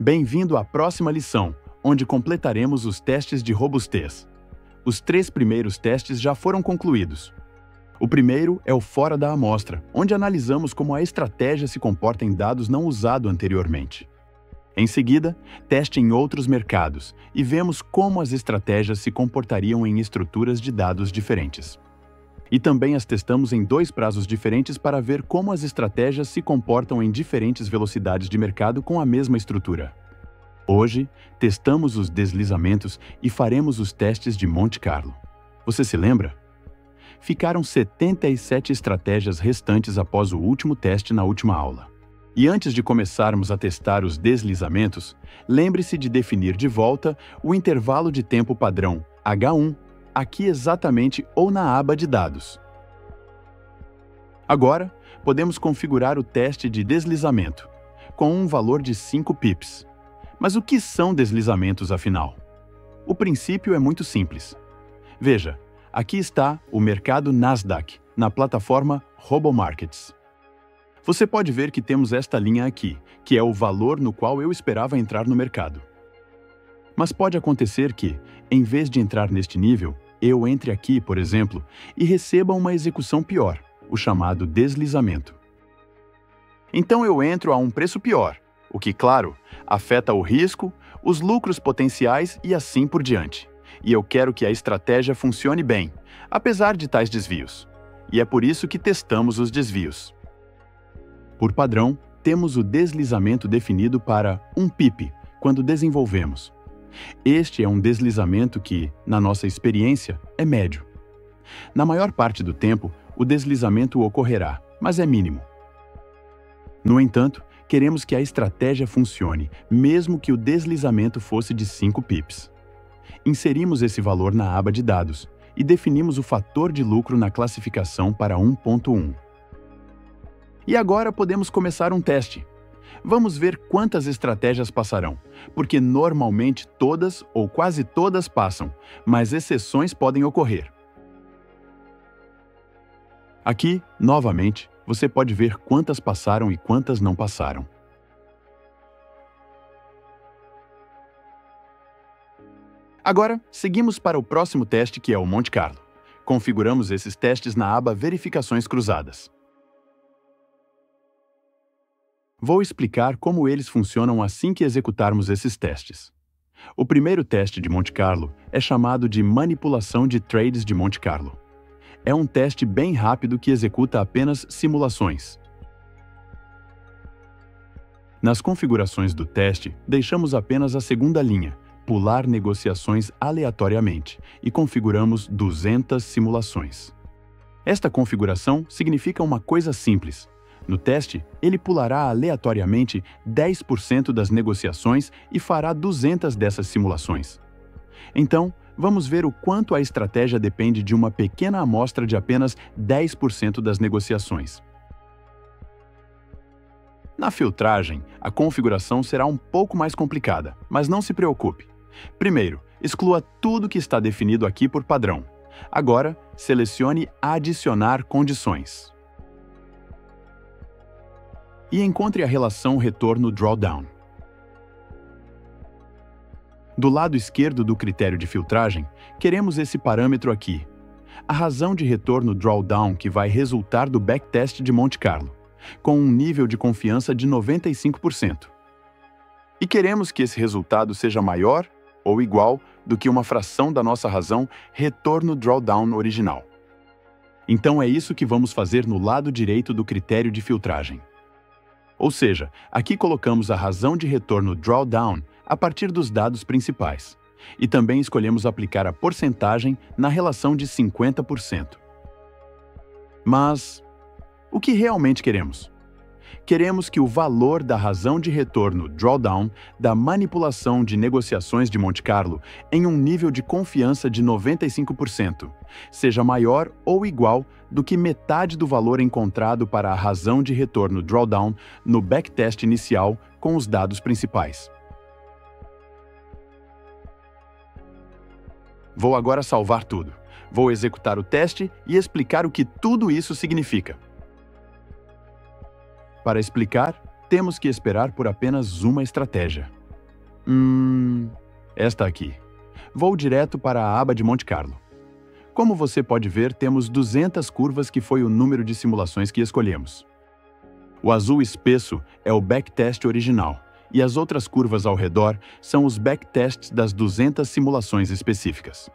Bem-vindo à próxima lição, onde completaremos os testes de robustez. Os 3 primeiros testes já foram concluídos. O primeiro é o fora da amostra, onde analisamos como a estratégia se comporta em dados não usados anteriormente. Em seguida, teste em outros mercados e vemos como as estratégias se comportariam em estruturas de dados diferentes. E também as testamos em 2 prazos diferentes para ver como as estratégias se comportam em diferentes velocidades de mercado com a mesma estrutura. Hoje, testamos os deslizamentos e faremos os testes de Monte Carlo. Você se lembra? Ficaram 77 estratégias restantes após o último teste na última aula. E antes de começarmos a testar os deslizamentos, lembre-se de definir de volta o intervalo de tempo padrão H1, aqui exatamente ou na aba de dados. Agora, podemos configurar o teste de deslizamento, com um valor de 5 pips. Mas o que são deslizamentos, afinal? O princípio é muito simples. Veja, aqui está o mercado Nasdaq, na plataforma RoboMarkets. Você pode ver que temos esta linha aqui, que é o valor no qual eu esperava entrar no mercado. Mas pode acontecer que, em vez de entrar neste nível, eu entre aqui, por exemplo, e receba uma execução pior, o chamado deslizamento. Então eu entro a um preço pior, o que, claro, afeta o risco, os lucros potenciais e assim por diante. E eu quero que a estratégia funcione bem, apesar de tais desvios. E é por isso que testamos os desvios. Por padrão, temos o deslizamento definido para 1 pip, quando desenvolvemos. Este é um deslizamento que, na nossa experiência, é médio. Na maior parte do tempo, o deslizamento ocorrerá, mas é mínimo. No entanto, queremos que a estratégia funcione, mesmo que o deslizamento fosse de 5 pips. Inserimos esse valor na aba de dados e definimos o fator de lucro na classificação para 1.1. E agora podemos começar um teste. Vamos ver quantas estratégias passarão, porque normalmente todas ou quase todas passam, mas exceções podem ocorrer. Aqui, novamente, você pode ver quantas passaram e quantas não passaram. Agora, seguimos para o próximo teste, que é o Monte Carlo. Configuramos esses testes na aba Verificações Cruzadas. Vou explicar como eles funcionam assim que executarmos esses testes. O primeiro teste de Monte Carlo é chamado de manipulação de trades de Monte Carlo. É um teste bem rápido que executa apenas simulações. Nas configurações do teste, deixamos apenas a segunda linha, pular negociações aleatoriamente, e configuramos 200 simulações. Esta configuração significa uma coisa simples. No teste, ele pulará aleatoriamente 10% das negociações e fará 200 dessas simulações. Então, vamos ver o quanto a estratégia depende de uma pequena amostra de apenas 10% das negociações. Na filtragem, a configuração será um pouco mais complicada, mas não se preocupe. Primeiro, exclua tudo que está definido aqui por padrão. Agora, selecione Adicionar condições. E encontre a relação retorno drawdown. Do lado esquerdo do critério de filtragem, queremos esse parâmetro aqui, a razão de retorno drawdown que vai resultar do backtest de Monte Carlo, com um nível de confiança de 95%. E queremos que esse resultado seja maior ou igual do que uma fração da nossa razão retorno drawdown original. Então é isso que vamos fazer no lado direito do critério de filtragem. Ou seja, aqui colocamos a razão de retorno drawdown a partir dos dados principais. E também escolhemos aplicar a porcentagem na relação de 50%. Mas o que realmente queremos? Queremos que o valor da razão de retorno drawdown da manipulação de negociações de Monte Carlo em um nível de confiança de 95% seja maior ou igual do que metade do valor encontrado para a razão de retorno drawdown no backtest inicial com os dados principais. Vou agora salvar tudo. Vou executar o teste e explicar o que tudo isso significa. Para explicar, temos que esperar por apenas uma estratégia. Esta aqui. Vou direto para a aba de Monte Carlo. Como você pode ver, temos 200 curvas, que foi o número de simulações que escolhemos. O azul espesso é o backtest original, e as outras curvas ao redor são os backtests das 200 simulações específicas.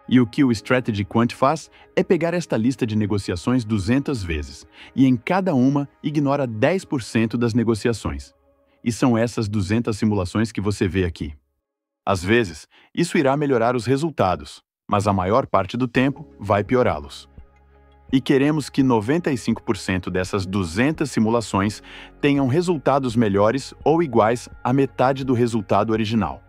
E o que o Strategy Quant faz é pegar esta lista de negociações 200 vezes, e em cada uma ignora 10% das negociações. E são essas 200 simulações que você vê aqui. Às vezes, isso irá melhorar os resultados, mas a maior parte do tempo vai piorá-los. E queremos que 95% dessas 200 simulações tenham resultados melhores ou iguais à metade do resultado original.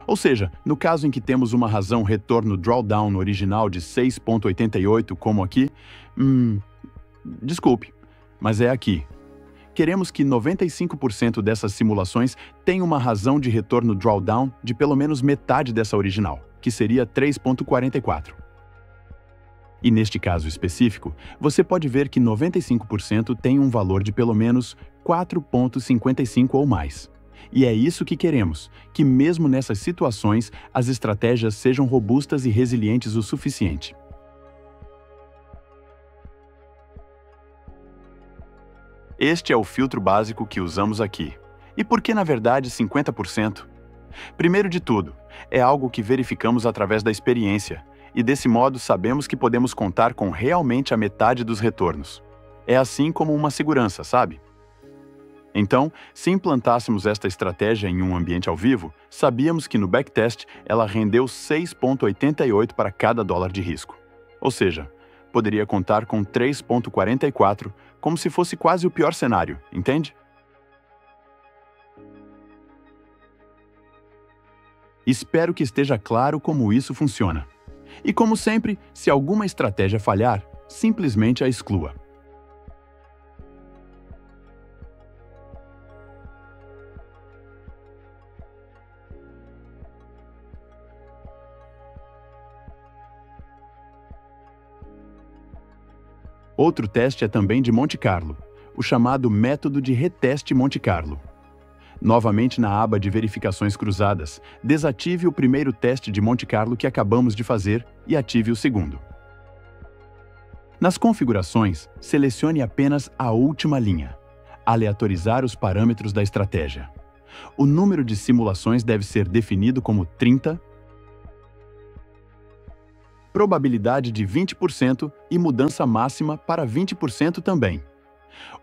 Ou seja, no caso em que temos uma razão retorno drawdown original de 6,88, como aqui, desculpe, mas é aqui. Queremos que 95% dessas simulações tenham uma razão de retorno drawdown de pelo menos metade dessa original, que seria 3,44. E neste caso específico, você pode ver que 95% tem um valor de pelo menos 4,55 ou mais. E é isso que queremos, que mesmo nessas situações, as estratégias sejam robustas e resilientes o suficiente. Este é o filtro básico que usamos aqui. E por que, na verdade, 50%? Primeiro de tudo, é algo que verificamos através da experiência, e desse modo sabemos que podemos contar com realmente a metade dos retornos. É assim como uma segurança, sabe? Então, se implantássemos esta estratégia em um ambiente ao vivo, sabíamos que no backtest ela rendeu 6,88 para cada dólar de risco. Ou seja, poderia contar com 3,44, como se fosse quase o pior cenário, entende? Espero que esteja claro como isso funciona. E como sempre, se alguma estratégia falhar, simplesmente a exclua. Outro teste é também de Monte Carlo, o chamado método de reteste Monte Carlo. Novamente na aba de verificações cruzadas, desative o primeiro teste de Monte Carlo que acabamos de fazer e ative o segundo. Nas configurações, selecione apenas a última linha, aleatorizar os parâmetros da estratégia. O número de simulações deve ser definido como 30, probabilidade de 20% e mudança máxima para 20% também.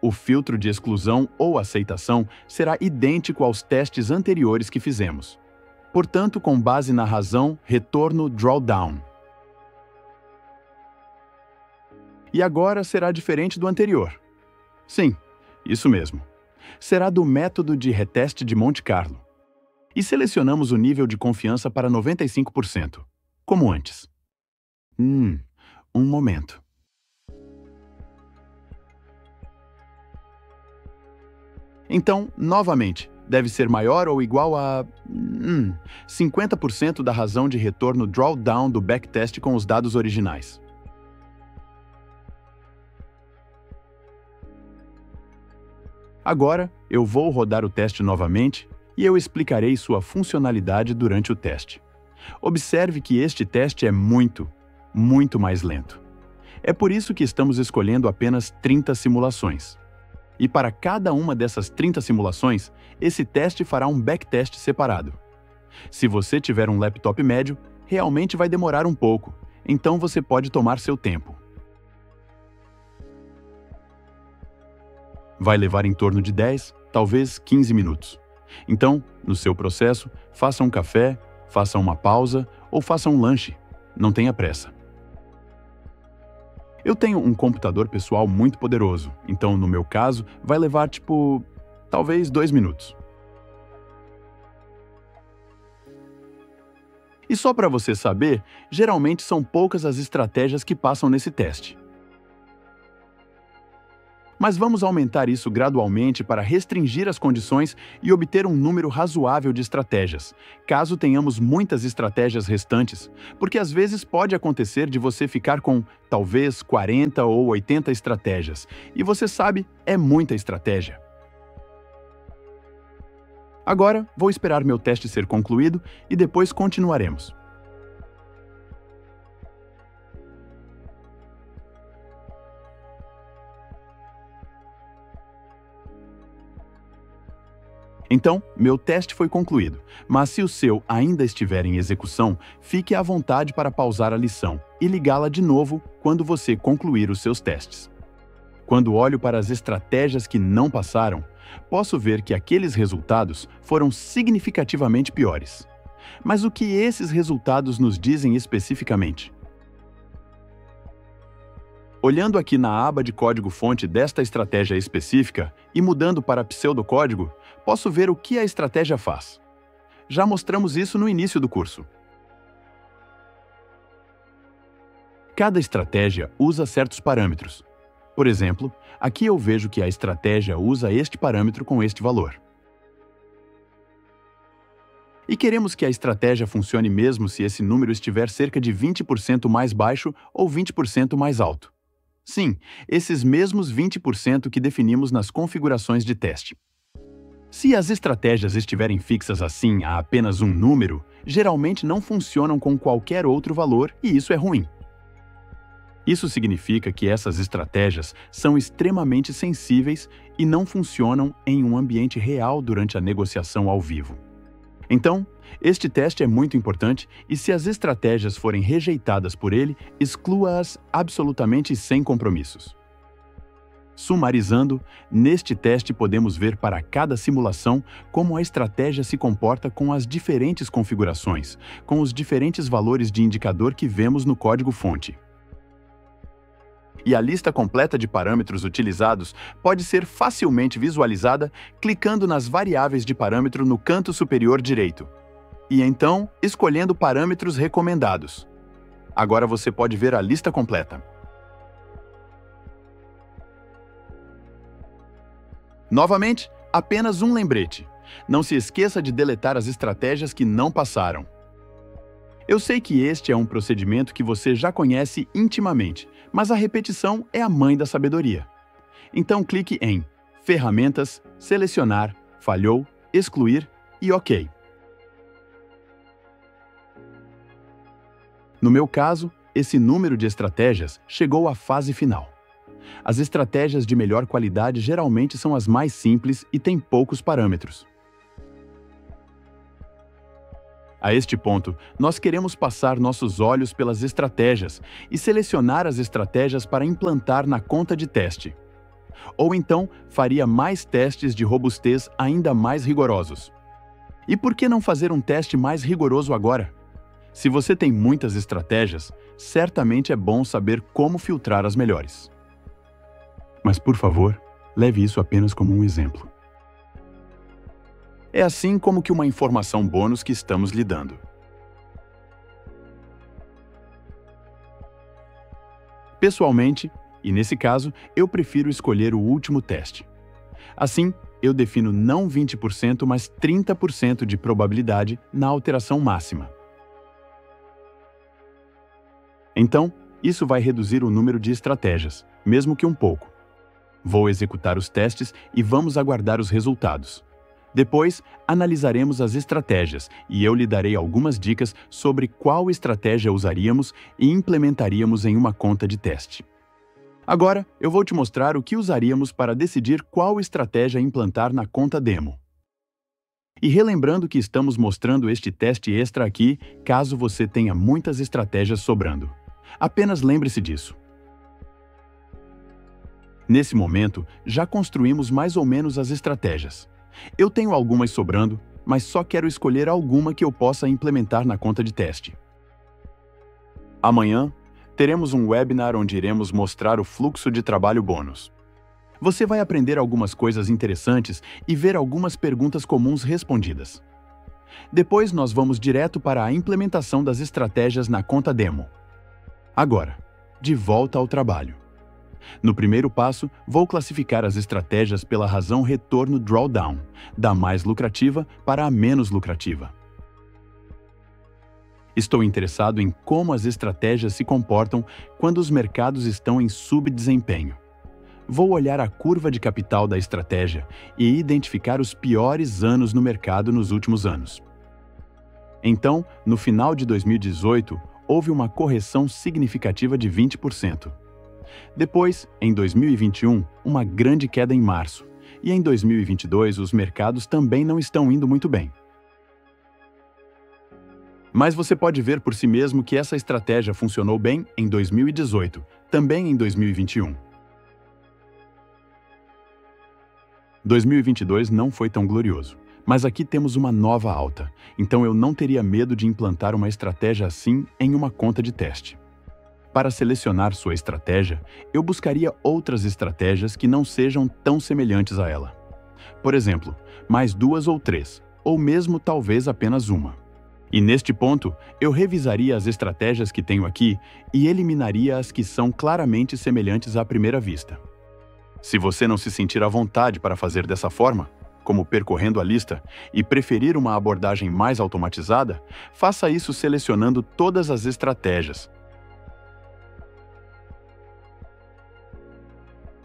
O filtro de exclusão ou aceitação será idêntico aos testes anteriores que fizemos. Portanto, com base na razão retorno drawdown. E agora será diferente do anterior. Sim, isso mesmo. Será do método de reteste de Monte Carlo. E selecionamos o nível de confiança para 95%, como antes. Um momento. Então, novamente, deve ser maior ou igual a 50% da razão de retorno drawdown do backtest com os dados originais. Agora, eu vou rodar o teste novamente e eu explicarei sua funcionalidade durante o teste. Observe que este teste é muito mais lento. É por isso que estamos escolhendo apenas 30 simulações. E para cada uma dessas 30 simulações, esse teste fará um backtest separado. Se você tiver um laptop médio, realmente vai demorar um pouco, então você pode tomar seu tempo. Vai levar em torno de 10, talvez 15 minutos. Então, no seu processo, faça um café, faça uma pausa ou faça um lanche. Não tenha pressa. Eu tenho um computador pessoal muito poderoso, então no meu caso vai levar talvez 2 minutos. E só para você saber, geralmente são poucas as estratégias que passam nesse teste. Mas vamos aumentar isso gradualmente para restringir as condições e obter um número razoável de estratégias, caso tenhamos muitas estratégias restantes, porque às vezes pode acontecer de você ficar com, talvez, 40 ou 80 estratégias, e você sabe, é muita estratégia. Agora, vou esperar meu teste ser concluído e depois continuaremos. Então, meu teste foi concluído, mas se o seu ainda estiver em execução, fique à vontade para pausar a lição e ligá-la de novo quando você concluir os seus testes. Quando olho para as estratégias que não passaram, posso ver que aqueles resultados foram significativamente piores. Mas o que esses resultados nos dizem especificamente? Olhando aqui na aba de código-fonte desta estratégia específica e mudando para pseudocódigo, posso ver o que a estratégia faz. Já mostramos isso no início do curso. Cada estratégia usa certos parâmetros. Por exemplo, aqui eu vejo que a estratégia usa este parâmetro com este valor. E queremos que a estratégia funcione mesmo se esse número estiver cerca de 20% mais baixo ou 20% mais alto. Sim, esses mesmos 20% que definimos nas configurações de teste. Se as estratégias estiverem fixas assim a apenas um número, geralmente não funcionam com qualquer outro valor e isso é ruim. Isso significa que essas estratégias são extremamente sensíveis e não funcionam em um ambiente real durante a negociação ao vivo. Então, este teste é muito importante e se as estratégias forem rejeitadas por ele, exclua-as absolutamente sem compromissos. Sumarizando, neste teste podemos ver para cada simulação como a estratégia se comporta com as diferentes configurações, com os diferentes valores de indicador que vemos no código-fonte. E a lista completa de parâmetros utilizados pode ser facilmente visualizada clicando nas variáveis de parâmetro no canto superior direito. E então, escolhendo parâmetros recomendados. Agora você pode ver a lista completa. Novamente, apenas um lembrete. Não se esqueça de deletar as estratégias que não passaram. Eu sei que este é um procedimento que você já conhece intimamente, mas a repetição é a mãe da sabedoria. Então clique em Ferramentas, Selecionar, Falhou, Excluir e OK. No meu caso, esse número de estratégias chegou à fase final. As estratégias de melhor qualidade geralmente são as mais simples e têm poucos parâmetros. A este ponto, nós queremos passar nossos olhos pelas estratégias e selecionar as estratégias para implantar na conta de teste. Ou então, faria mais testes de robustez ainda mais rigorosos. E por que não fazer um teste mais rigoroso agora? Se você tem muitas estratégias, certamente é bom saber como filtrar as melhores. Mas, por favor, leve isso apenas como um exemplo. É assim como que uma informação bônus que estamos lidando. Pessoalmente, e nesse caso, eu prefiro escolher o último teste. Assim, eu defino não 20%, mas 30% de probabilidade na alteração máxima. Então, isso vai reduzir o número de estratégias, mesmo que um pouco. Vou executar os testes e vamos aguardar os resultados. Depois, analisaremos as estratégias e eu lhe darei algumas dicas sobre qual estratégia usaríamos e implementaríamos em uma conta de teste. Agora, eu vou te mostrar o que usaríamos para decidir qual estratégia implantar na conta demo. E relembrando que estamos mostrando este teste extra aqui, caso você tenha muitas estratégias sobrando. Apenas lembre-se disso. Nesse momento, já construímos mais ou menos as estratégias. Eu tenho algumas sobrando, mas só quero escolher alguma que eu possa implementar na conta de teste. Amanhã, teremos um webinar onde iremos mostrar o fluxo de trabalho bônus. Você vai aprender algumas coisas interessantes e ver algumas perguntas comuns respondidas. Depois, nós vamos direto para a implementação das estratégias na conta demo. Agora, de volta ao trabalho. No primeiro passo, vou classificar as estratégias pela razão retorno drawdown, da mais lucrativa para a menos lucrativa. Estou interessado em como as estratégias se comportam quando os mercados estão em subdesempenho. Vou olhar a curva de capital da estratégia e identificar os piores anos no mercado nos últimos anos. Então, no final de 2018, houve uma correção significativa de 20%. Depois, em 2021, uma grande queda em março. E em 2022, os mercados também não estão indo muito bem. Mas você pode ver por si mesmo que essa estratégia funcionou bem em 2018, também em 2021. 2022 não foi tão glorioso, mas aqui temos uma nova alta, então eu não teria medo de implantar uma estratégia assim em uma conta de teste. Para selecionar sua estratégia, eu buscaria outras estratégias que não sejam tão semelhantes a ela. Por exemplo, mais 2 ou 3, ou mesmo talvez apenas uma. E neste ponto, eu revisaria as estratégias que tenho aqui e eliminaria as que são claramente semelhantes à primeira vista. Se você não se sentir à vontade para fazer dessa forma, como percorrendo a lista, e preferir uma abordagem mais automatizada, faça isso selecionando todas as estratégias.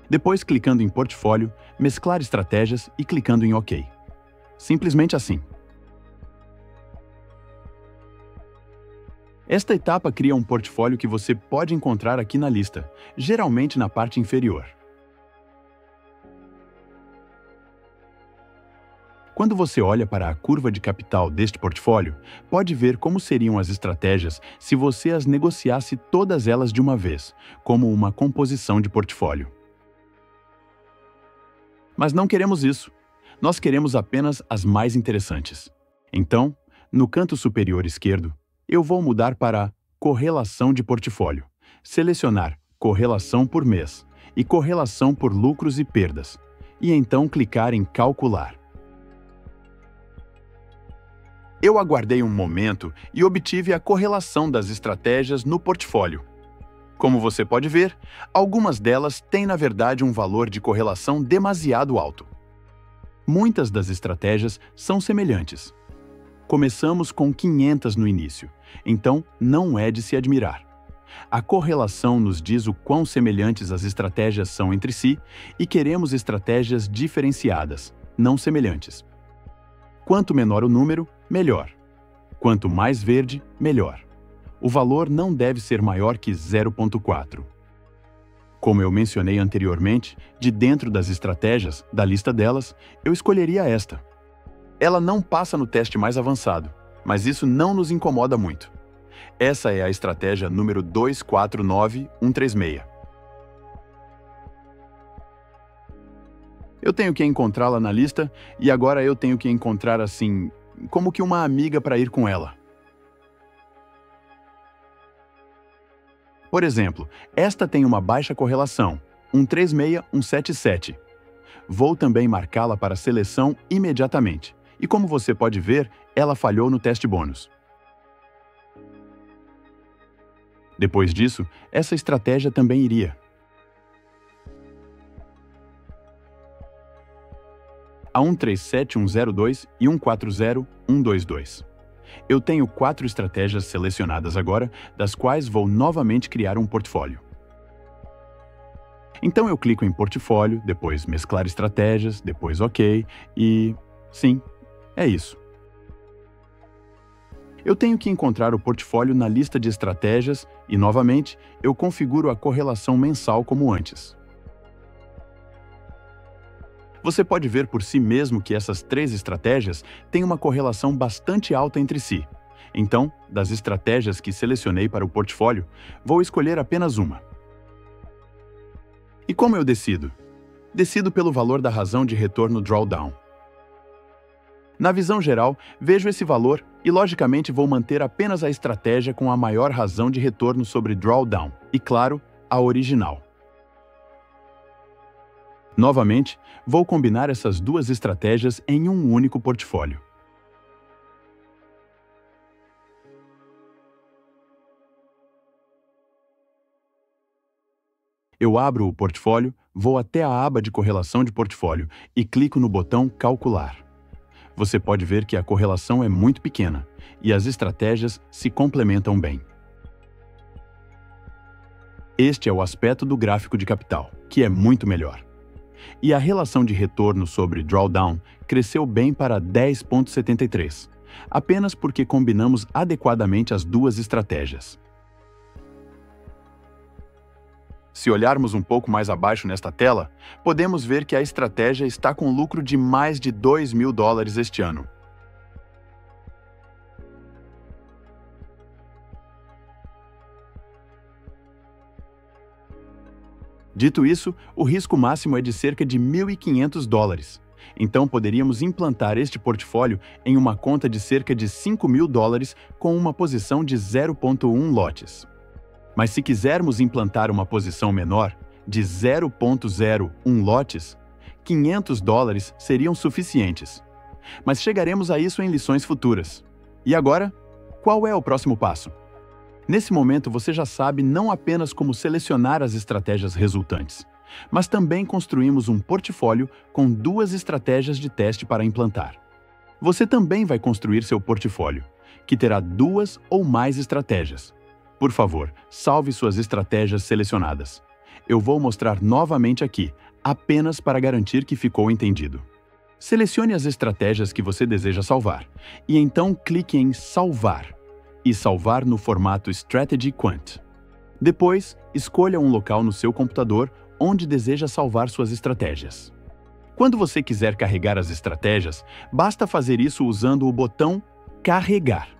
Depois clicando em Portfólio, Mesclar estratégias e clicando em OK. Simplesmente assim. Esta etapa cria um portfólio que você pode encontrar aqui na lista, geralmente na parte inferior. Quando você olha para a curva de capital deste portfólio, pode ver como seriam as estratégias se você as negociasse todas elas de uma vez, como uma composição de portfólio. Mas não queremos isso. Nós queremos apenas as mais interessantes. Então, no canto superior esquerdo, eu vou mudar para Correlação de portfólio, selecionar Correlação por mês e Correlação por lucros e perdas, e então clicar em Calcular. Eu aguardei um momento e obtive a correlação das estratégias no portfólio. Como você pode ver, algumas delas têm na verdade um valor de correlação demasiado alto. Muitas das estratégias são semelhantes. Começamos com 500 no início, então não é de se admirar. A correlação nos diz o quão semelhantes as estratégias são entre si e queremos estratégias diferenciadas, não semelhantes. Quanto menor o número, melhor. Quanto mais verde, melhor. O valor não deve ser maior que 0,4. Como eu mencionei anteriormente, de dentro das estratégias, da lista delas, eu escolheria esta. Ela não passa no teste mais avançado, mas isso não nos incomoda muito. Essa é a estratégia número 249136. Eu tenho que encontrá-la na lista e agora eu tenho que encontrar assim, como que uma amiga para ir com ela. Por exemplo, esta tem uma baixa correlação, 136177. Vou também marcá-la para seleção imediatamente. E como você pode ver, ela falhou no teste bônus. Depois disso, essa estratégia também iria. A 137102 e 140122. Eu tenho 4 estratégias selecionadas agora, das quais vou novamente criar um portfólio. Então eu clico em Portfólio, depois Mesclar estratégias, depois OK e... sim, é isso. Eu tenho que encontrar o portfólio na lista de estratégias e, novamente, eu configuro a correlação mensal como antes. Você pode ver por si mesmo que essas 3 estratégias têm uma correlação bastante alta entre si. Então, das estratégias que selecionei para o portfólio, vou escolher apenas uma. E como eu decido? Decido pelo valor da razão de retorno drawdown. Na visão geral, vejo esse valor e, logicamente, vou manter apenas a estratégia com a maior razão de retorno sobre drawdown e, claro, a original. Novamente, vou combinar essas 2 estratégias em um único portfólio. Eu abro o portfólio, vou até a aba de correlação de portfólio e clico no botão Calcular. Você pode ver que a correlação é muito pequena e as estratégias se complementam bem. Este é o aspecto do gráfico de capital, que é muito melhor. E a relação de retorno sobre drawdown cresceu bem para 10,73, apenas porque combinamos adequadamente as duas estratégias. Se olharmos um pouco mais abaixo nesta tela, podemos ver que a estratégia está com lucro de mais de $2.000 este ano. Dito isso, o risco máximo é de cerca de $1.500. Então, poderíamos implantar este portfólio em uma conta de cerca de $5.000 com uma posição de 0,1 lotes. Mas se quisermos implantar uma posição menor, de 0,01 lotes, $500 seriam suficientes. Mas chegaremos a isso em lições futuras. E agora, qual é o próximo passo? Nesse momento, você já sabe não apenas como selecionar as estratégias resultantes, mas também construímos um portfólio com duas estratégias de teste para implantar. Você também vai construir seu portfólio, que terá duas ou mais estratégias. Por favor, salve suas estratégias selecionadas. Eu vou mostrar novamente aqui, apenas para garantir que ficou entendido. Selecione as estratégias que você deseja salvar, e então clique em Salvar, e salvar no formato Strategy Quant. Depois, escolha um local no seu computador onde deseja salvar suas estratégias. Quando você quiser carregar as estratégias, basta fazer isso usando o botão Carregar.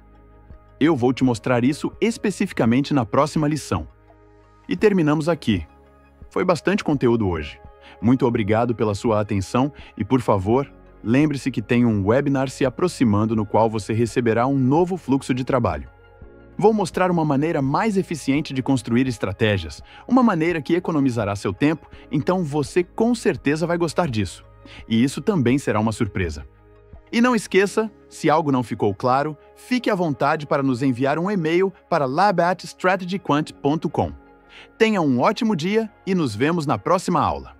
Eu vou te mostrar isso especificamente na próxima lição. E terminamos aqui. Foi bastante conteúdo hoje. Muito obrigado pela sua atenção e, por favor, lembre-se que tem um webinar se aproximando no qual você receberá um novo fluxo de trabalho. Vou mostrar uma maneira mais eficiente de construir estratégias, uma maneira que economizará seu tempo, então você com certeza vai gostar disso. E isso também será uma surpresa. E não esqueça, se algo não ficou claro, fique à vontade para nos enviar um e-mail para lab@strategyquant.com. Tenha um ótimo dia e nos vemos na próxima aula.